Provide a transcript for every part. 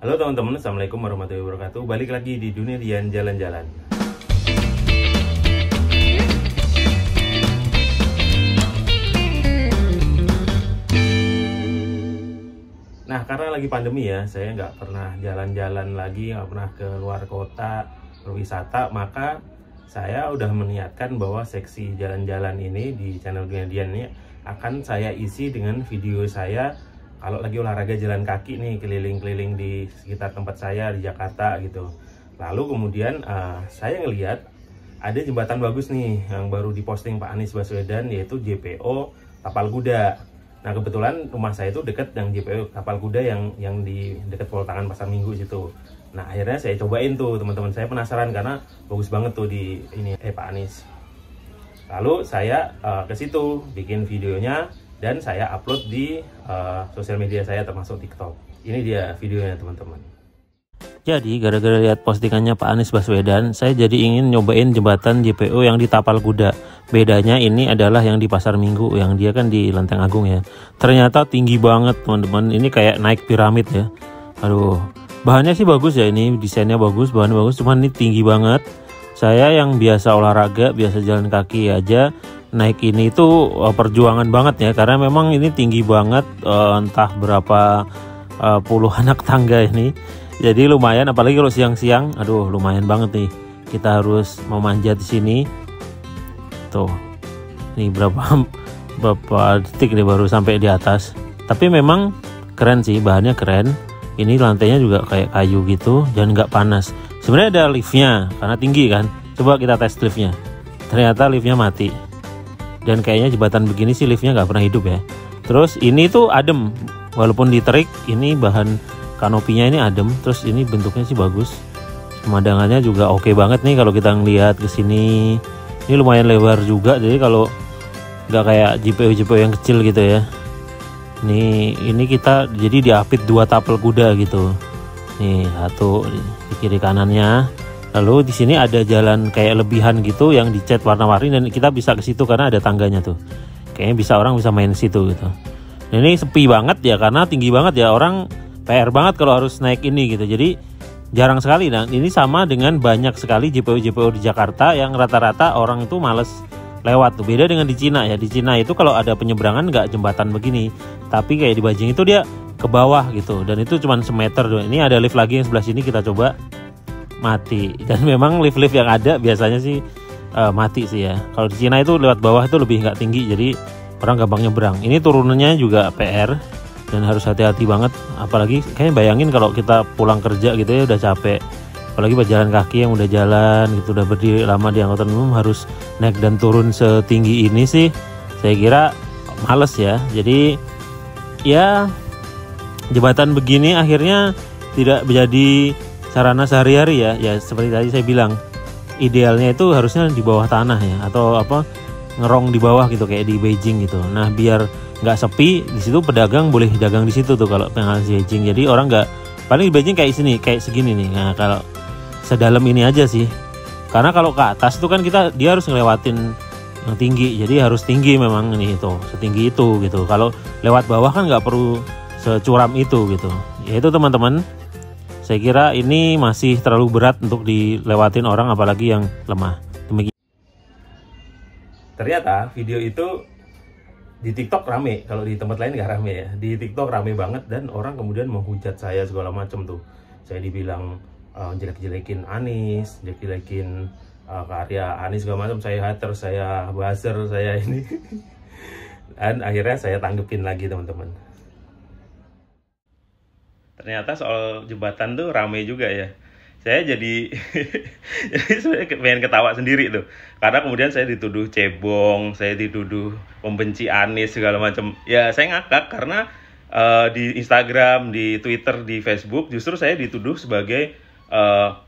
Halo teman-teman, Assalamualaikum warahmatullahi wabarakatuh. Balik lagi di dunia Dian Jalan-Jalan. Nah, karena lagi pandemi ya, saya nggak pernah jalan-jalan lagi, nggak pernah ke luar kota berwisata, maka saya udah meniatkan bahwa seksi jalan-jalan ini di channel Dunia Dian ini akan saya isi dengan video saya kalau lagi olahraga jalan kaki nih, keliling-keliling di sekitar tempat saya di Jakarta gitu. Lalu kemudian saya ngelihat ada jembatan bagus nih yang baru diposting Pak Anies Baswedan, yaitu JPO Tapal Kuda. Nah, kebetulan rumah saya itu dekat yang JPO Tapal Kuda yang di dekat Pol-Tangan Pasar Minggu situ. Nah, akhirnya saya cobain tuh, teman-teman. Saya penasaran karena bagus banget tuh di ini Pak Anies. Lalu saya ke situ bikin videonya dan saya upload di sosial media saya termasuk TikTok. Ini dia videonya, teman-teman. Jadi gara-gara lihat postingannya Pak Anies Baswedan, saya jadi ingin nyobain jembatan JPO yang di Tapal Kuda. Bedanya ini adalah yang di Pasar Minggu, yang dia kan di Lenteng Agung ya. Ternyata tinggi banget, teman-teman. Ini kayak naik piramid ya. Aduh, bahannya sih bagus ya, ini desainnya bagus, bahannya bagus, cuman ini tinggi banget. Saya yang biasa olahraga, biasa jalan kaki aja, naik ini itu perjuangan banget ya, karena memang ini tinggi banget, entah berapa puluh anak tangga ini. Jadi lumayan, apalagi kalau siang-siang, aduh lumayan banget nih. Kita harus memanjat di sini. Tuh, ini berapa detik nih baru sampai di atas. Tapi memang keren sih, bahannya keren. Ini lantainya juga kayak kayu gitu dan nggak panas. Sebenarnya ada liftnya karena tinggi kan. Coba kita tes liftnya. Ternyata liftnya mati. Dan kayaknya jembatan begini sih liftnya nggak pernah hidup ya. Terus ini tuh adem, walaupun diterik, ini bahan kanopinya ini adem. Terus ini bentuknya sih bagus, pemandangannya juga oke banget nih kalau kita ngelihat ke sini. Ini lumayan lebar juga, jadi kalau nggak kayak JPO yang kecil gitu ya. Ini kita jadi diapit 2 tapal kuda gitu. Nih satu di kiri kanannya. Lalu di sini ada jalan kayak lebihan gitu yang dicat warna-warni dan kita bisa ke situ karena ada tangganya tuh. Kayaknya orang bisa main situ gitu. Nah, ini sepi banget ya karena tinggi banget ya, orang PR banget kalau harus naik ini gitu. Jadi jarang sekali. Nah, ini sama dengan banyak sekali JPO di Jakarta yang rata-rata orang itu males lewat tuh. Beda dengan di Cina ya. Di Cina itu kalau ada penyeberangan nggak jembatan begini, tapi kayak di Beijing itu dia ke bawah gitu, dan itu cuma semeter doang. Ini ada lift lagi yang sebelah sini, kita coba, mati. Dan memang lift-lift yang ada biasanya sih mati sih ya. Kalau di Cina itu lewat bawah itu lebih nggak tinggi, jadi orang gampang nyebrang. Ini turunannya juga PR dan harus hati-hati banget. Apalagi kayaknya bayangin kalau kita pulang kerja gitu ya udah capek, apalagi pejalan kaki yang udah jalan gitu, udah berdiri lama di angkutan umum, harus naik dan turun setinggi ini sih saya kira males ya. Jadi ya jembatan begini akhirnya tidak menjadi sarana sehari-hari ya. Ya seperti tadi saya bilang, idealnya itu harusnya di bawah tanah ya, atau apa, ngerong di bawah gitu kayak di Beijing gitu. Nah, biar nggak sepi di situ, pedagang boleh dagang di situ tuh kalau pengen di Beijing. Jadi orang nggak, paling di Beijing kayak sini, kayak segini nih. Nah, kalau sedalam ini aja sih, karena kalau ke atas itu kan dia harus ngelewatin yang tinggi, jadi harus tinggi memang ini itu, setinggi itu gitu. Kalau lewat bawah kan nggak perlu securam itu gitu. Ya itu teman-teman, saya kira ini masih terlalu berat untuk dilewatin orang, apalagi yang lemah. Demikian. Ternyata video itu di TikTok rame, kalau di tempat lain nggak rame ya. Di TikTok rame banget dan orang kemudian menghujat saya segala macam tuh. Saya dibilang jelek-jelekin Anies, jelek-jelekin karya Anies segala macam. Saya hater, saya buzzer, saya ini. Dan akhirnya saya tanggepin lagi, teman-teman. Ternyata soal jembatan tuh rame juga ya. Saya jadi saya pengen ketawa sendiri tuh, karena kemudian saya dituduh cebong, saya dituduh pembenci Anies segala macam. Ya saya ngakak karena di Instagram, di Twitter, di Facebook justru saya dituduh sebagai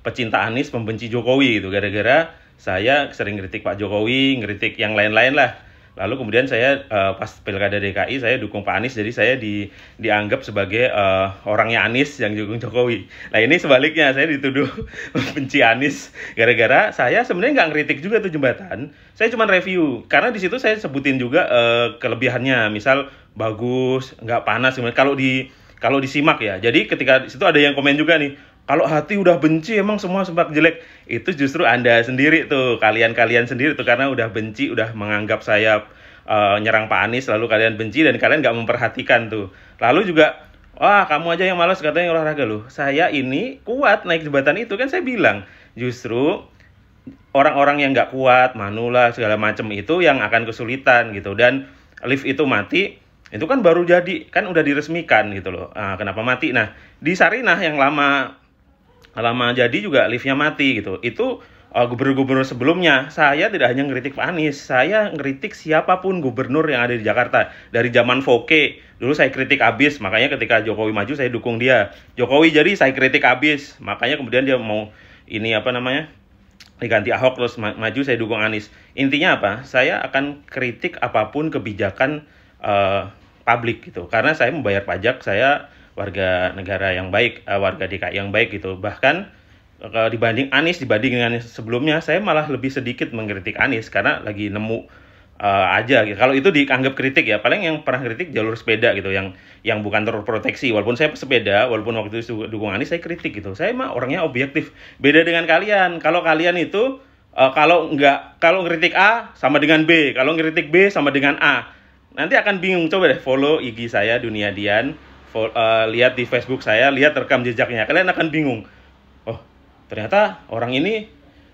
pecinta Anies, pembenci Jokowi gitu, gara-gara saya sering kritik Pak Jokowi, ngeritik yang lain-lain lah. Lalu kemudian saya pas Pilkada DKI saya dukung Pak Anies, jadi saya dianggap sebagai orangnya Anies yang dukung Jokowi. Nah ini sebaliknya, saya dituduh benci Anies gara-gara saya sebenarnya nggak ngeritik juga tuh jembatan. Saya cuma review, karena di situ saya sebutin juga kelebihannya, misal bagus, nggak panas. Kalau kalau disimak ya. Jadi ketika di situ ada yang komen juga nih, kalau hati udah benci emang semua sempat jelek. Itu justru Anda sendiri tuh, kalian sendiri tuh, karena udah benci, udah menganggap saya nyerang Pak Anies, lalu kalian benci dan kalian nggak memperhatikan tuh. Lalu juga, wah kamu aja yang malas katanya olahraga loh. Saya ini kuat naik jembatan itu, kan saya bilang. Justru orang-orang yang nggak kuat, manula segala macam itu yang akan kesulitan gitu. Dan lift itu mati, itu kan baru jadi, kan udah diresmikan gitu loh. Nah, kenapa mati? Nah, di Sarinah yang lama jadi juga liftnya mati gitu. Itu gubernur-gubernur sebelumnya, saya tidak hanya ngeritik Pak Anies, saya ngeritik siapapun gubernur yang ada di Jakarta. Dari zaman Foke, dulu saya kritik abis, makanya ketika Jokowi maju saya dukung dia. Jokowi jadi saya kritik abis, makanya kemudian dia mau ini apa namanya, diganti Ahok terus maju, saya dukung Anies. Intinya apa? Saya akan kritik apapun kebijakan publik gitu. Karena saya membayar pajak, saya warga negara yang baik, warga DKI yang baik gitu. Bahkan dibanding Anies, dibanding dengan sebelumnya, saya malah lebih sedikit mengkritik Anies karena lagi nemu aja gitu. Kalau itu dianggap kritik ya, paling yang pernah kritik jalur sepeda gitu, yang bukan terproteksi. Walaupun saya pesepeda, walaupun waktu itu dukung Anies, saya kritik gitu. Saya mah orangnya objektif. Beda dengan kalian. Kalau kalian itu kalau ngeritik A sama dengan B, kalau ngeritik B sama dengan A, nanti akan bingung. Coba deh follow IG saya Dunia Dian, lihat di Facebook saya, lihat rekam jejaknya. Kalian akan bingung. Oh, ternyata orang ini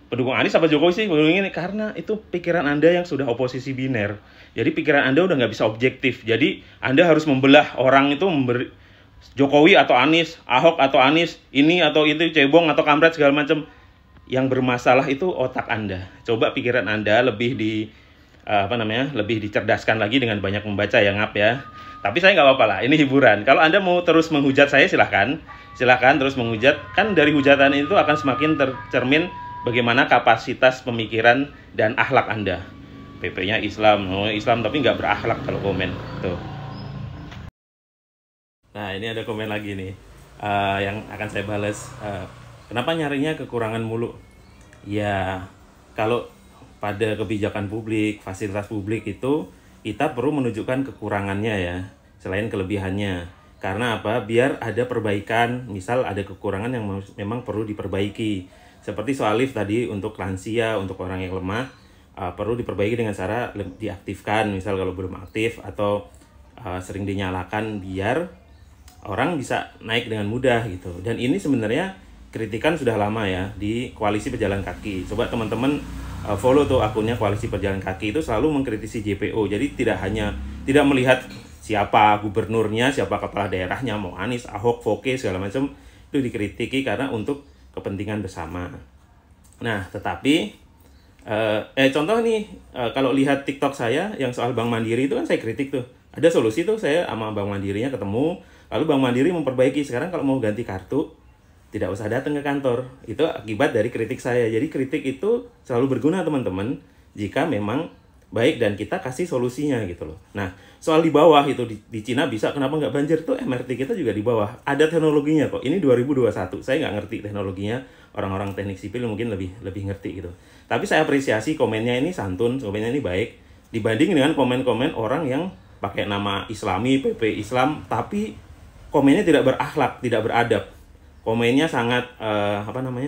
pendukung Anies apa Jokowi sih? Pendukung ini, karena itu pikiran Anda yang sudah oposisi biner. Jadi pikiran Anda udah nggak bisa objektif. Jadi Anda harus membelah orang itu, memberi Jokowi atau Anies, Ahok atau Anies, ini atau itu, cebong atau kampret segala macam. Yang bermasalah itu otak Anda. Coba pikiran Anda lebih lebih dicerdaskan lagi dengan banyak membaca ya, Ngap ya. Tapi saya nggak apa-apa lah, ini hiburan. Kalau Anda mau terus menghujat saya, silahkan terus menghujat. Kan dari hujatan itu akan semakin tercermin bagaimana kapasitas pemikiran dan akhlak Anda. PP-nya Islam, Islam tapi nggak berakhlak kalau komen. Tuh. Nah, ini ada komen lagi nih, yang akan saya balas. Kenapa nyarinya kekurangan mulu? Ya, kalau pada kebijakan publik, fasilitas publik itu kita perlu menunjukkan kekurangannya ya, selain kelebihannya. Karena apa? Biar ada perbaikan, misal ada kekurangan yang memang perlu diperbaiki. Seperti soal lift tadi, untuk lansia, untuk orang yang lemah, perlu diperbaiki dengan cara diaktifkan, misal kalau belum aktif, atau sering dinyalakan biar orang bisa naik dengan mudah gitu. Dan ini sebenarnya kritikan sudah lama ya di Koalisi Pejalan Kaki. Coba teman-teman follow tuh akunnya Koalisi Pejalan Kaki, itu selalu mengkritisi JPO. Jadi tidak melihat siapa gubernurnya, siapa kepala daerahnya, mau Anies, Ahok, Foke segala macam, itu dikritiki karena untuk kepentingan bersama. Nah, tetapi contoh nih, kalau lihat TikTok saya yang soal Bank Mandiri itu kan saya kritik tuh. Ada solusi tuh, saya sama Bank Mandirinya ketemu, lalu Bank Mandiri memperbaiki. Sekarang kalau mau ganti kartu, tidak usah datang ke kantor. Itu akibat dari kritik saya. Jadi kritik itu selalu berguna teman-teman, jika memang baik dan kita kasih solusinya gitu loh. Nah, soal di bawah itu di Cina bisa, kenapa nggak banjir tuh? MRT kita juga di bawah. Ada teknologinya kok. Ini 2021. Saya nggak ngerti teknologinya. Orang-orang teknik sipil mungkin lebih ngerti gitu. Tapi saya apresiasi komennya ini santun, komennya ini baik. Dibanding dengan komen-komen orang yang pakai nama Islami, PP Islam, tapi komennya tidak berakhlak, tidak beradab. Komennya sangat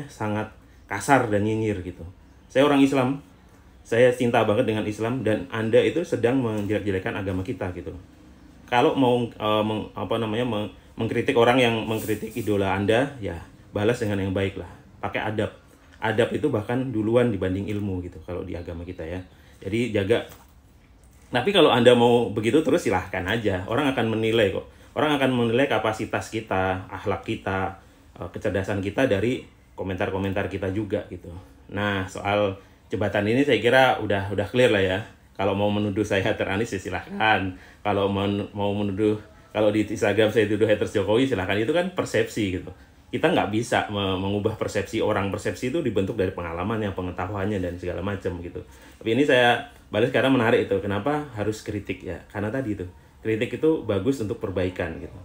sangat kasar dan nyinyir gitu. Saya orang Islam, saya cinta banget dengan Islam, dan Anda itu sedang menjelek-jelekan agama kita gitu. Kalau mau mengkritik orang yang mengkritik idola Anda, ya balas dengan yang baik lah. Pakai adab. Adab itu bahkan duluan dibanding ilmu gitu kalau di agama kita ya. Jadi jaga. Tapi kalau Anda mau begitu terus, silahkan aja. Orang akan menilai kok. Orang akan menilai kapasitas kita, akhlak kita, kecerdasan kita dari komentar-komentar kita juga gitu. Nah, soal jembatan ini saya kira udah clear lah ya. Kalau mau menuduh saya hater Anies ya silahkan. Kalau mau menuduh, kalau di Instagram saya tuduh haters Jokowi, silahkan. Itu kan persepsi gitu. Kita nggak bisa mengubah persepsi orang. Persepsi itu dibentuk dari pengalamannya, pengetahuannya, dan segala macam gitu. Tapi ini saya balas karena menarik itu. Kenapa harus kritik ya? Karena tadi itu, kritik itu bagus untuk perbaikan gitu.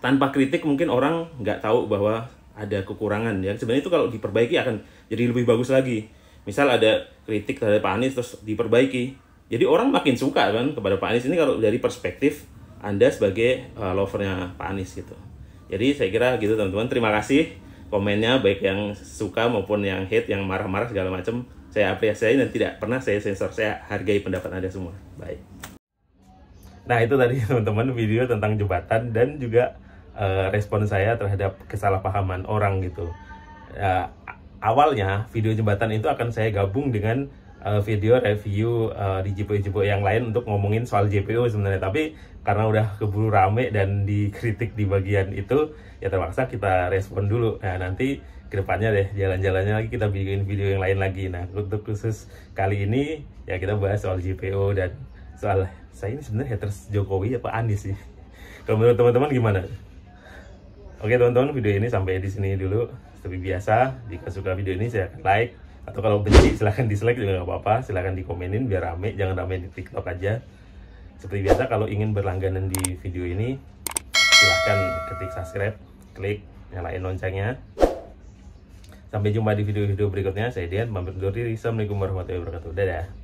Tanpa kritik mungkin orang nggak tahu bahwa ada kekurangan ya. Sebenarnya itu kalau diperbaiki akan jadi lebih bagus lagi. Misal ada kritik terhadap Pak Anies terus diperbaiki, jadi orang makin suka kan kepada Pak Anies. Ini kalau dari perspektif Anda sebagai lovernya Pak Anies gitu. Jadi saya kira gitu teman-teman. Terima kasih komennya, baik yang suka maupun yang hate, yang marah-marah segala macam. Saya apresiasi dan tidak pernah saya sensor. Saya hargai pendapat Anda semua. Baik. Nah itu tadi teman-teman video tentang jembatan dan juga respon saya terhadap kesalahpahaman orang gitu. Awalnya video jembatan itu akan saya gabung dengan video review di JPO yang lain untuk ngomongin soal JPO sebenarnya, tapi karena udah keburu rame dan dikritik di bagian itu, ya terpaksa kita respon dulu. Nah nanti kedepannya deh jalan-jalannya lagi kita bikin video yang lain lagi. Nah untuk khusus kali ini ya kita bahas soal JPO dan soal saya ini sebenarnya haters Jokowi apa Anies sih. Kalau menurut teman-teman gimana? Oke teman-teman, video ini sampai di sini dulu. Seperti biasa, jika suka video ini saya akan like, atau kalau benci silahkan dislike juga nggak apa-apa. Silahkan dikomenin biar rame, jangan rame di TikTok aja. Seperti biasa, kalau ingin berlangganan di video ini silahkan ketik subscribe, klik nyalain loncengnya. Sampai jumpa di video-video berikutnya. Saya Dian, pamit undur diri. Assalamualaikum warahmatullahi wabarakatuh. Dadah.